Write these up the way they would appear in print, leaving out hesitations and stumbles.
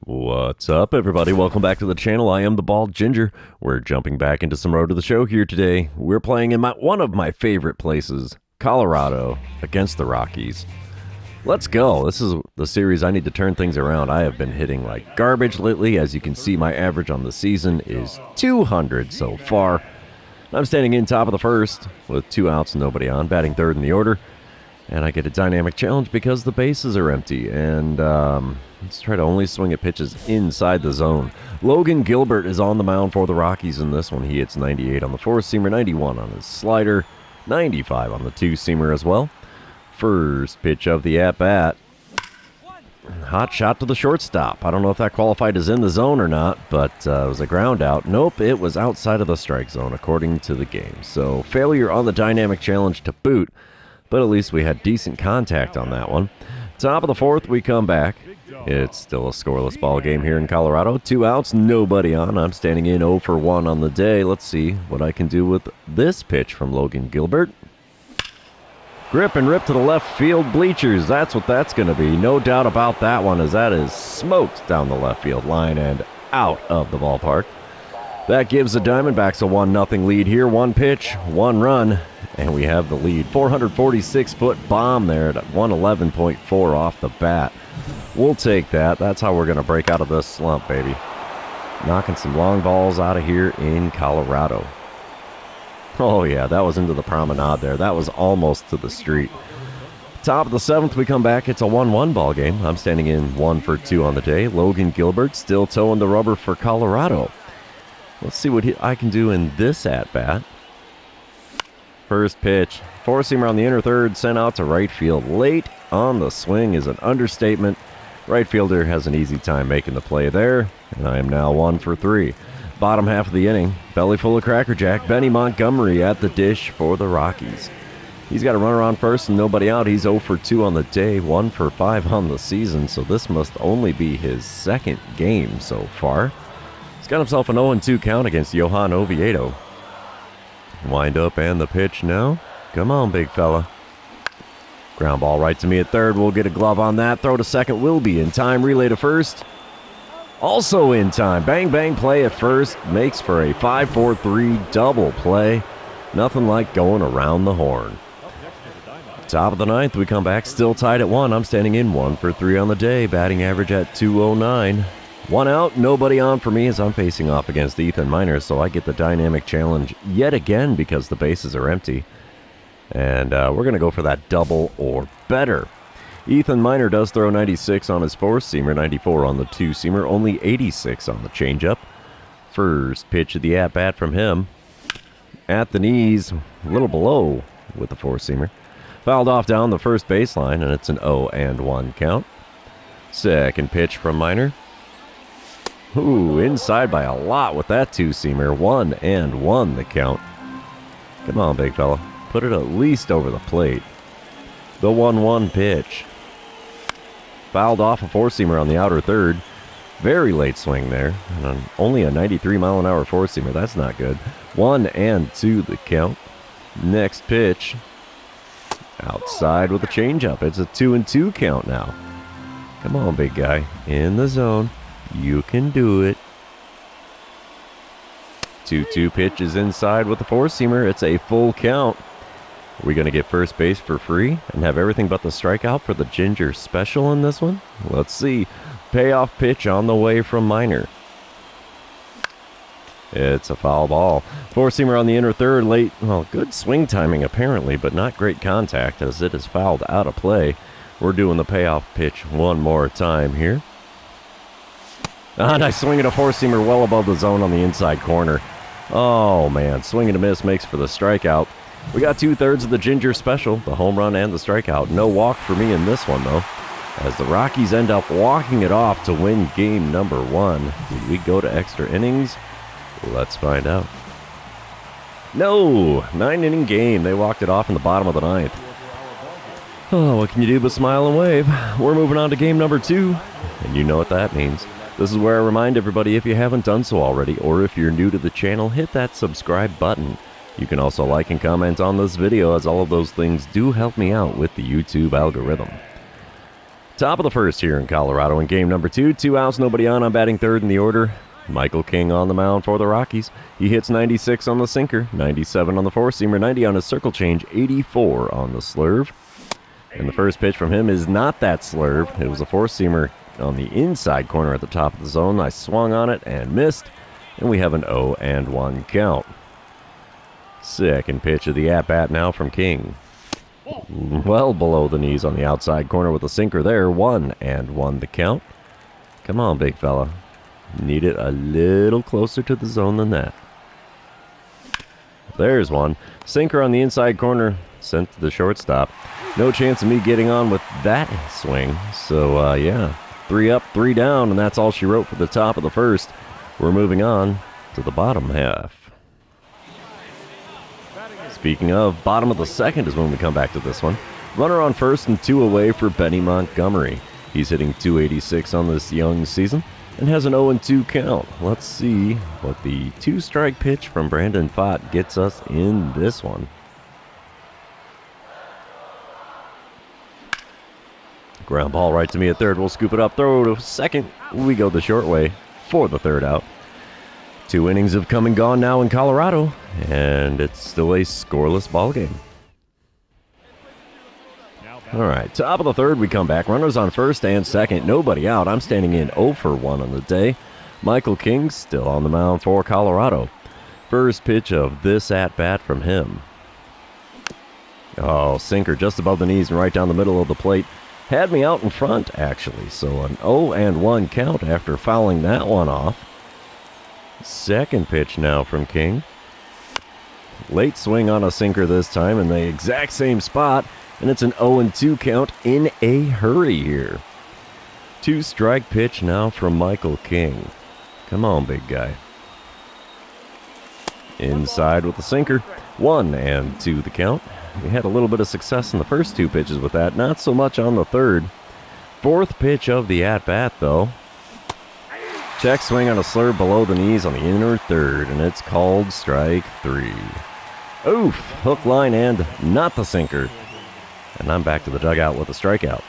What's up, everybody? Welcome back to the channel. I am the Bald Ginger. We're jumping back into some Road to the Show here today. We're playing in one of my favorite places, Colorado, against the Rockies. Let's go. This is the series I need to turn things around. I have been hitting like garbage lately. As you can see, my average on the season is 200 so far. I'm standing in top of the first with 2 outs and nobody on, batting third in the order. And I get a dynamic challenge because the bases are empty. And let's try to only swing at pitches inside the zone. Logan Gilbert is on the mound for the Rockies in this one. He hits 98 on the 4-seamer, 91 on his slider, 95 on the 2-seamer as well. First pitch of the at-bat. Hot shot to the shortstop. I don't know if that qualified as in the zone or not, but it was a ground out. Nope, it was outside of the strike zone according to the game. So failure on the dynamic challenge to boot. But at least we had decent contact on that one. Top of the fourth, we come back. It's still a scoreless ball game here in Colorado. 2 outs, nobody on. I'm standing in 0 for 1 on the day. Let's see what I can do with this pitch from Logan Gilbert. Grip and rip to the left field bleachers. That's what that's going to be. No doubt about that one, as that is smoked down the left field line and out of the ballpark. That gives the Diamondbacks a 1-0 lead here. 1 pitch, 1 run, and we have the lead. 446-foot bomb there at 111.4 off the bat. We'll take that. That's how we're going to break out of this slump, baby. Knocking some long balls out of here in Colorado. Oh, yeah, that was into the promenade there. That was almost to the street. Top of the 7th, we come back. It's a 1-1 ball game. I'm standing in 1 for 2 on the day. Logan Gilbert still towing the rubber for Colorado. Let's see what I can do in this at-bat. First pitch. 4-seamer on the inner third, sent out to right field. Late on the swing is an understatement. Right fielder has an easy time making the play there, and I am now 1 for 3. Bottom half of the inning, belly full of Cracker Jack. Benny Montgomery at the dish for the Rockies. He's got a runner on first and nobody out. He's 0 for 2 on the day, 1 for 5 on the season, so this must only be his second game so far. He's got himself an 0-2 count against Johan Oviedo. Wind up and the pitch now. Come on, big fella. Ground ball right to me at third. We'll get a glove on that. Throw to second will be in time. Relay to first. Also in time. Bang, bang play at first. Makes for a 5-4-3 double play. Nothing like going around the horn. Top of the 9th, we come back. Still tied at 1. I'm standing in 1 for 3 on the day. Batting average at 209. 1 out, nobody on for me as I'm facing off against Ethan Miner, so I get the dynamic challenge yet again because the bases are empty. And we're going to go for that double or better. Ethan Miner does throw 96 on his 4-seamer, 94 on the 2-seamer, only 86 on the changeup. First pitch of the at-bat from him. At the knees, a little below with the 4-seamer. Fouled off down the first baseline, and it's an 0-1 count. Second pitch from Miner. Ooh, inside by a lot with that 2-seamer. 1-1 the count. Come on, big fella. Put it at least over the plate. The 1-1 pitch. Fouled off a 4-seamer on the outer third. Very late swing there. And only a 93-mile-an-hour 4-seamer. That's not good. 1-2 the count. Next pitch. Outside with a changeup. It's a 2-2 count now. Come on, big guy. In the zone. You can do it. 2-2 pitch is inside with the 4-seamer. It's a full count. Are we going to get first base for free and have everything but the strikeout for the Ginger special in this one? Let's see. Payoff pitch on the way from Miner. It's a foul ball. 4-seamer on the inner third late. Well, good swing timing apparently, but not great contact as it is fouled out of play. We're doing the payoff pitch one more time here. And I swing at a 4-seamer well above the zone on the inside corner. Oh, man. Swing and a miss makes for the strikeout. We got 2/3 of the Ginger special, the home run and the strikeout. No walk for me in this one, though, as the Rockies end up walking it off to win game number 1. Did we go to extra innings? Let's find out. No! 9-inning game. They walked it off in the bottom of the 9th. Oh, what can you do but smile and wave? We're moving on to game number 2, and you know what that means. This is where I remind everybody, if you haven't done so already, or if you're new to the channel, hit that subscribe button. You can also like and comment on this video, as all of those things do help me out with the YouTube algorithm. Top of the first here in Colorado in game number 2. 2 outs, nobody on. I'm batting third in the order. Michael King on the mound for the Rockies. He hits 96 on the sinker, 97 on the four-seamer, 90 on his circle change, 84 on the slurve. And the first pitch from him is not that slurve. It was a four-seamer on the inside corner at the top of the zone. I swung on it and missed, and we have an 0-1 count. Second pitch of the at-bat now from King. Well below the knees on the outside corner with a sinker there. 1-1 the count. Come on, big fella. Need it a little closer to the zone than that. There's one. Sinker on the inside corner, sent to the shortstop. No chance of me getting on with that swing. So, yeah, 3 up, 3 down, and that's all she wrote for the top of the first. We're moving on to the bottom half. Speaking of, bottom of the second is when we come back to this one. Runner on first and 2 away for Benny Montgomery. He's hitting .286 on this young season and has an 0-2 count. Let's see what the 2-strike pitch from Brandon Pfaadt gets us in this one. Ground ball right to me at third. We'll scoop it up, throw to second. We go the short way for the third out. 2 innings have come and gone now in Colorado, and it's still a scoreless ball game. All right, top of the third, we come back. Runners on first and second, nobody out. I'm standing in 0-1 on the day. Michael King still on the mound for Colorado. First pitch of this at-bat from him. Oh, sinker just above the knees and right down the middle of the plate. Had me out in front, actually, so an 0-1 count after fouling that one off. Second pitch now from King. Late swing on a sinker this time in the exact same spot, and it's an 0-2 count in a hurry here. 2-strike pitch now from Michael King. Come on, big guy. Inside with the sinker. 1-2 the count. We had a little bit of success in the first 2 pitches with that, not so much on the third. Fourth pitch of the at-bat, though. Check swing on a slurve below the knees on the inner third, and it's called strike 3. Oof, hook, line, and not the sinker. And I'm back to the dugout with a strikeout.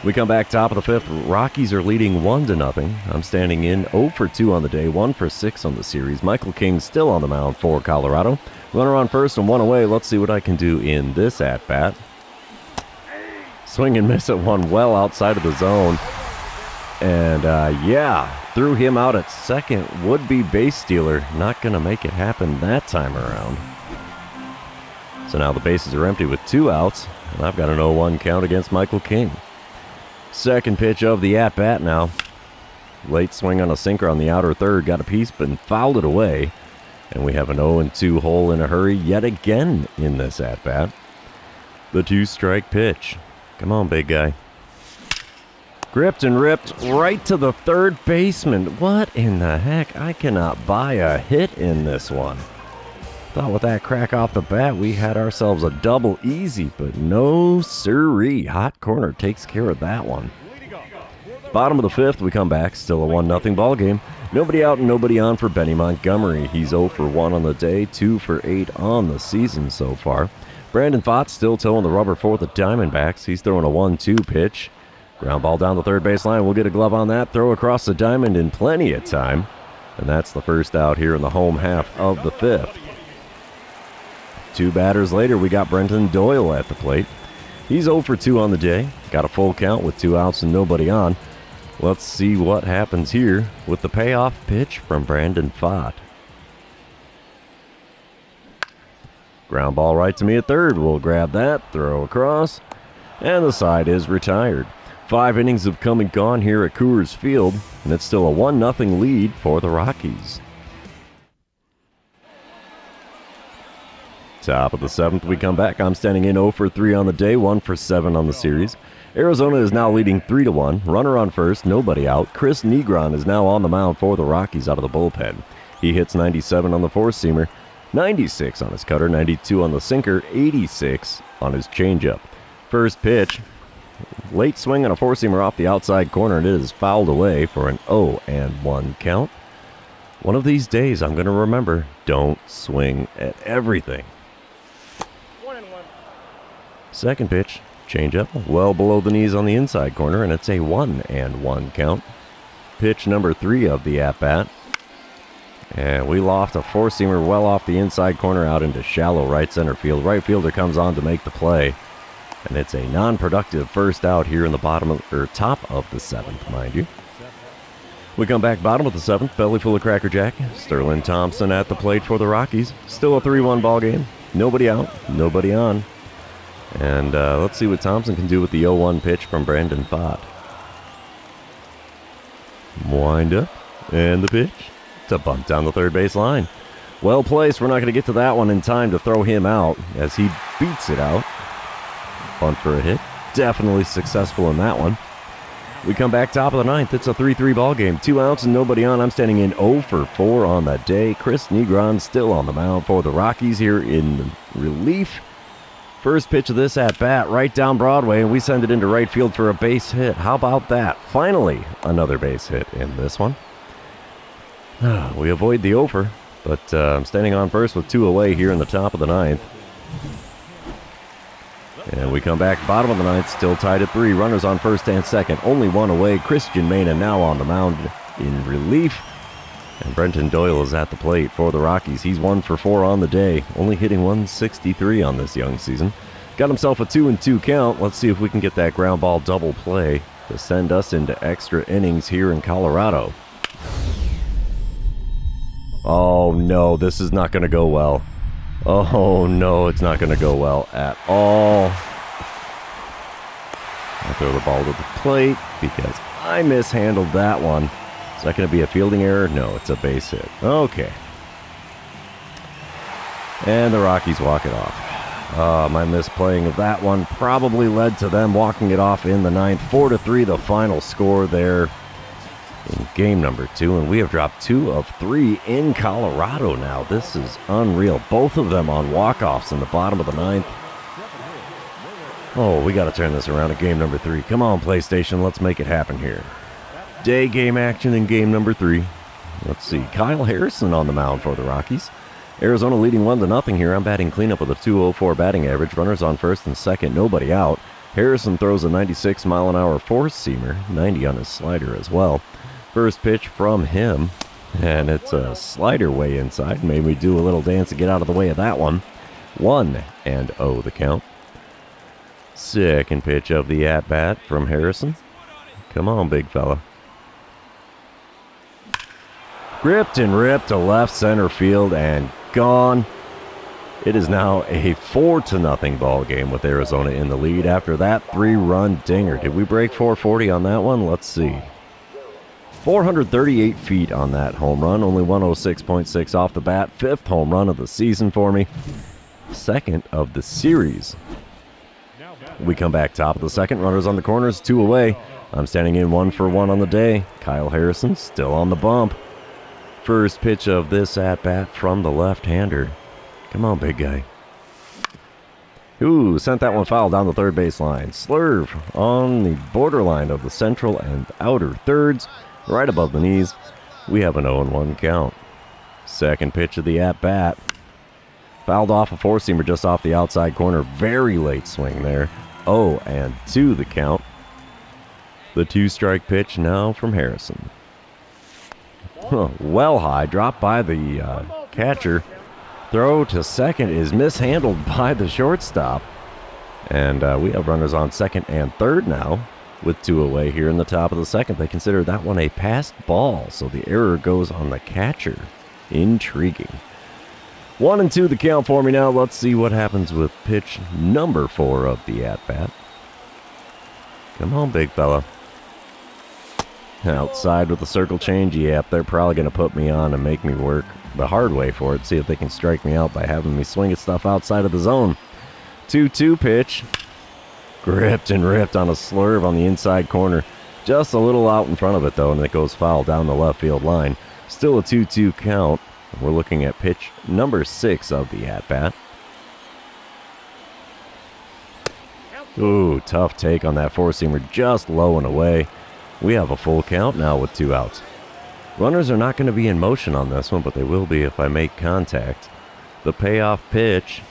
We come back top of the fifth. Rockies are leading 1-0. I'm standing in 0-2 on the day, 1-6 on the series. Michael King still on the mound for Colorado. Runner on first and 1 away. Let's see what I can do in this at-bat. Swing and miss at one well outside of the zone. And, yeah, threw him out at second. Would-be base stealer. Not going to make it happen that time around. So now the bases are empty with 2 outs. And I've got an 0-1 count against Michael King. Second pitch of the at-bat now. Late swing on a sinker on the outer third. Got a piece, but fouled it away. And we have an 0-2 hole in a hurry yet again in this at-bat. The 2-strike pitch. Come on, big guy. Gripped and ripped right to the third baseman. What in the heck? I cannot buy a hit in this one. Thought with that crack off the bat, we had ourselves a double easy, but no siree. Hot corner takes care of that one. Bottom of the fifth, we come back. Still a 1-0 ball game. Nobody out and nobody on for Benny Montgomery. He's 0-1 on the day, 2-8 on the season so far. Brandon Pfaadt still towing the rubber for the Diamondbacks. He's throwing a 1-2 pitch. Ground ball down the third base line. We'll get a glove on that. Throw across the diamond in plenty of time. And that's the first out here in the home half of the fifth. 2 batters later, we got Brenton Doyle at the plate. He's 0-2 on the day. Got a full count with 2 outs and nobody on. Let's see what happens here with the payoff pitch from Brandon Pfaadt. Ground ball right to me at third. We'll grab that, throw across, and the side is retired. 5 innings have come and gone here at Coors Field, and it's still a 1-0 lead for the Rockies. Top of the seventh, we come back. I'm standing in 0-3 on the day, 1-7 on the series. Arizona is now leading 3-1. Runner on first, nobody out. Chris Negron is now on the mound for the Rockies out of the bullpen. He hits 97 on the four-seamer, 96 on his cutter, 92 on the sinker, 86 on his changeup. First pitch, late swing on a four-seamer off the outside corner, and it is fouled away for an 0-1 count. One of these days, I'm going to remember, don't swing at everything. 1-1. Second pitch, Change-up, well below the knees on the inside corner, and it's a 1-1 count. Pitch number 3 of the at-bat. And we loft a four-seamer well off the inside corner out into shallow right center field. Right fielder comes on to make the play. And it's a non-productive first out here in the top of the 7th, mind you. We come back bottom of the 7th, belly full of Cracker Jack. Sterling Thompson at the plate for the Rockies. Still a 3-1 ball game. Nobody out, nobody on. And let's see what Thompson can do with the 0-1 pitch from Brandon Pfaadt. Wind up, and the pitch. It's a bunt down the third base line. Well placed. We're not going to get to that one in time to throw him out as he beats it out. Bunt for a hit. Definitely successful in that one. We come back top of the 9th. It's a 3-3 ball game. 2 outs and nobody on. I'm standing in 0 for 4 on that day. Chris Negron still on the mound for the Rockies here in relief. First pitch of this at bat right down Broadway, and we send it into right field for a base hit. How about that? Finally, another base hit in this one. We avoid the over, but I'm standing on first with 2 away here in the top of the 9th. And we come back bottom of the 9th, still tied at 3. Runners on first and second, only 1 away. Christian Mena now on the mound in relief. And Brenton Doyle is at the plate for the Rockies. He's 1 for 4 on the day, only hitting 163 on this young season. Got himself a 2-2 count. Let's see if we can get that ground ball double play to send us into extra innings here in Colorado. Oh no, this is not going to go well. Oh no, it's not going to go well at all. I throw the ball to the plate because I mishandled that one. Is that going to be a fielding error? No, it's a base hit. Okay. And the Rockies walk it off. My misplaying of that one probably led to them walking it off in the 9th. 4-3 the final score there in game number 2. And we have dropped 2 of 3 in Colorado now. This is unreal. Both of them on walk-offs in the bottom of the 9th. Oh, we got to turn this around in game number 3. Come on, PlayStation. Let's make it happen here. Day game action in game number 3. Let's see. Kyle Harrison on the mound for the Rockies. Arizona leading 1-0 here. I'm batting cleanup with a .204 batting average. Runners on first and second. Nobody out. Harrison throws a 96-mile-an-hour four-seamer. 90 on his slider as well. First pitch from him. And it's a slider way inside. Made me do a little dance to get out of the way of that one. 1-0 the count. Second pitch of the at-bat from Harrison. Come on, big fella. Gripped and ripped to left center field and gone. It is now a 4-0 ball game with Arizona in the lead after that 3-run dinger. Did we break 440 on that one? Let's see. 438 feet on that home run. Only 106.6 off the bat. 5th home run of the season for me. 2nd of the series. We come back top of the 2nd. Runners on the corners, 2 away. I'm standing in 1 for 1 on the day. Kyle Harrison still on the bump. First pitch of this at-bat from the left-hander. Come on, big guy. Ooh, sent that one foul down the third base line. Slurve on the borderline of the central and outer thirds, right above the knees. We have an 0-1 count. Second pitch of the at-bat. Fouled off a four-seamer just off the outside corner. Very late swing there. 0-2 the count. The 2-strike pitch now from Harrison. Well high, dropped by the catcher. Throw to second is mishandled by the shortstop. And we have runners on second and third now with 2 away here in the top of the 2nd. They consider that one a passed ball, so the error goes on the catcher. Intriguing. 1-2 the count for me now. Let's see what happens with pitch number 4 of the at-bat. Come on, big fella. Outside with the circle change. Yep, they're probably going to put me on and make me work the hard way for it. See if they can strike me out by having me swing at stuff outside of the zone. 2-2 pitch. Gripped and ripped on a slurve on the inside corner. Just a little out in front of it, though, and it goes foul down the left field line. Still a 2-2 count. We're looking at pitch number 6 of the at-bat. Ooh, tough take on that four-seamer, just low and away. We have a full count now with 2 outs. Runners are not going to be in motion on this one, but they will be if I make contact. The payoff pitch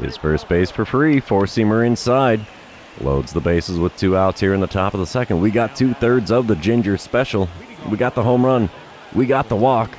is first base for free. Four-seamer inside. Loads the bases with 2 outs here in the top of the second. We got 2/3 of the Ginger special. We got the home run. We got the walk.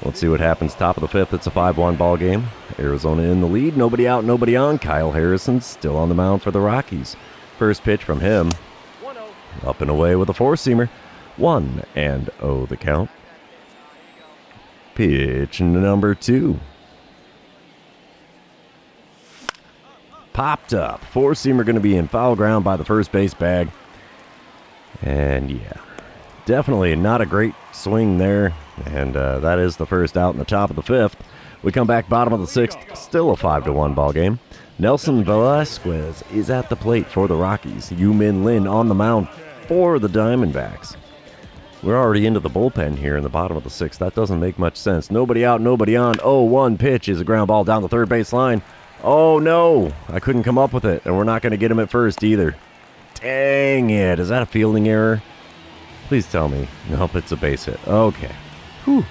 Let's see what happens. Top of the 5th, it's a 5-1 ball game. Arizona in the lead. Nobody out, nobody on. Kyle Harrison still on the mound for the Rockies. First pitch from him. Up and away with a 4-seamer. 1-0 the count. Pitch number 2. Popped up. 4-seamer going to be in foul ground by the first base bag. And yeah, definitely not a great swing there. And that is the first out in the top of the 5th. We come back bottom of the 6th. Still a 5-1 ball game. Nelson Velasquez is at the plate for the Rockies. Yu-Min Lin on the mound for the Diamondbacks. We're already into the bullpen here in the bottom of the 6th. That doesn't make much sense. Nobody out, nobody on. 0-1 pitch is a ground ball down the third base line. Oh no, I couldn't come up with it, and we're not going to get him at first either. Dang it, is that a fielding error? Please tell me. Nope, it's a base hit. Okay. Whew.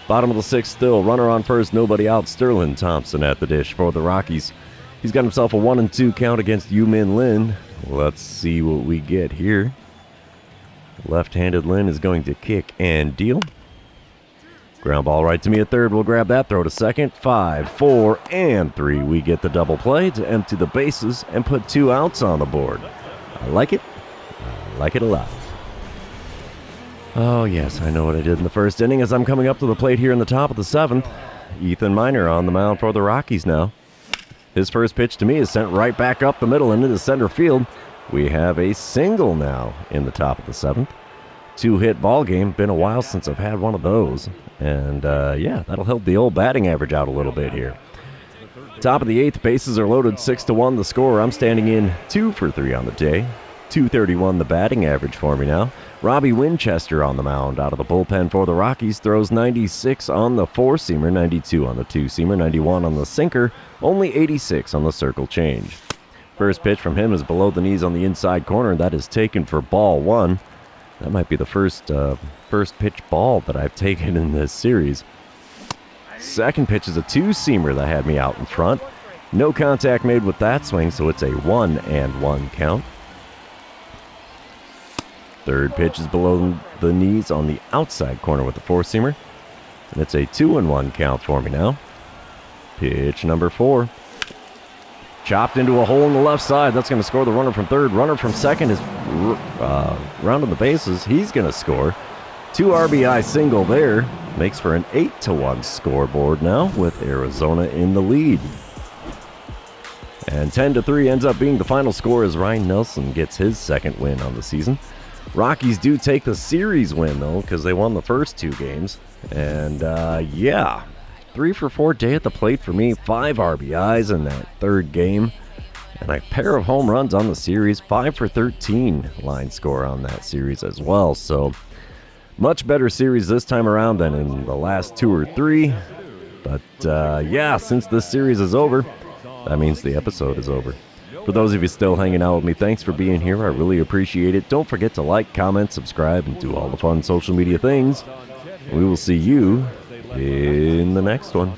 Bottom of the 6th still, runner on first, nobody out. Sterling Thompson at the dish for the Rockies. He's got himself a 1-2 count against Yu-Min Lin. Let's see what we get here. Left-handed Lin is going to kick and deal. Ground ball right to me at third. We'll grab that. Throw to second. 5, 4, and 3. We get the double play to empty the bases and put 2 outs on the board. I like it. I like it a lot. Oh, yes, I know what I did in the first inning as I'm coming up to the plate here in the top of the 7th. Ethan Miner on the mound for the Rockies now. His first pitch to me is sent right back up the middle and into center field. We have a single now in the top of the 7th. 2-hit ball game. Been a while since I've had one of those. And, yeah, that'll help the old batting average out a little bit here. Top of the 8th, bases are loaded 6-1 the score. I'm standing in 2 for 3 on the day. 231 the batting average for me now. Robbie Winchester on the mound out of the bullpen for the Rockies. Throws 96 on the 4-seamer, 92 on the 2-seamer, 91 on the sinker, only 86 on the circle change. First pitch from him is below the knees on the inside corner. That is taken for ball 1. That might be the first pitch ball that I've taken in this series. Second pitch is a 2-seamer that had me out in front. No contact made with that swing, so it's a 1-1 count. Third pitch is below the knees on the outside corner with the 4-seamer. And it's a 2-1 count for me now. Pitch number 4. Chopped into a hole in the left side. That's going to score the runner from third. Runner from second is rounding the bases. He's going to score. 2 RBI single there. Makes for an 8-1 scoreboard now with Arizona in the lead. And 10-3 ends up being the final score as Ryan Nelson gets his second win on the season. Rockies do take the series win, though, because they won the first 2 games. And, yeah, 3 for 4 day at the plate for me. 5 RBIs in that third game. And a pair of home runs on the series. 5 for 13 line score on that series as well. So, much better series this time around than in the last 2 or 3. But, yeah, since this series is over, that means the episode is over. For those of you still hanging out with me, thanks for being here. I really appreciate it. Don't forget to like, comment, subscribe, and do all the fun social media things. We will see you in the next one.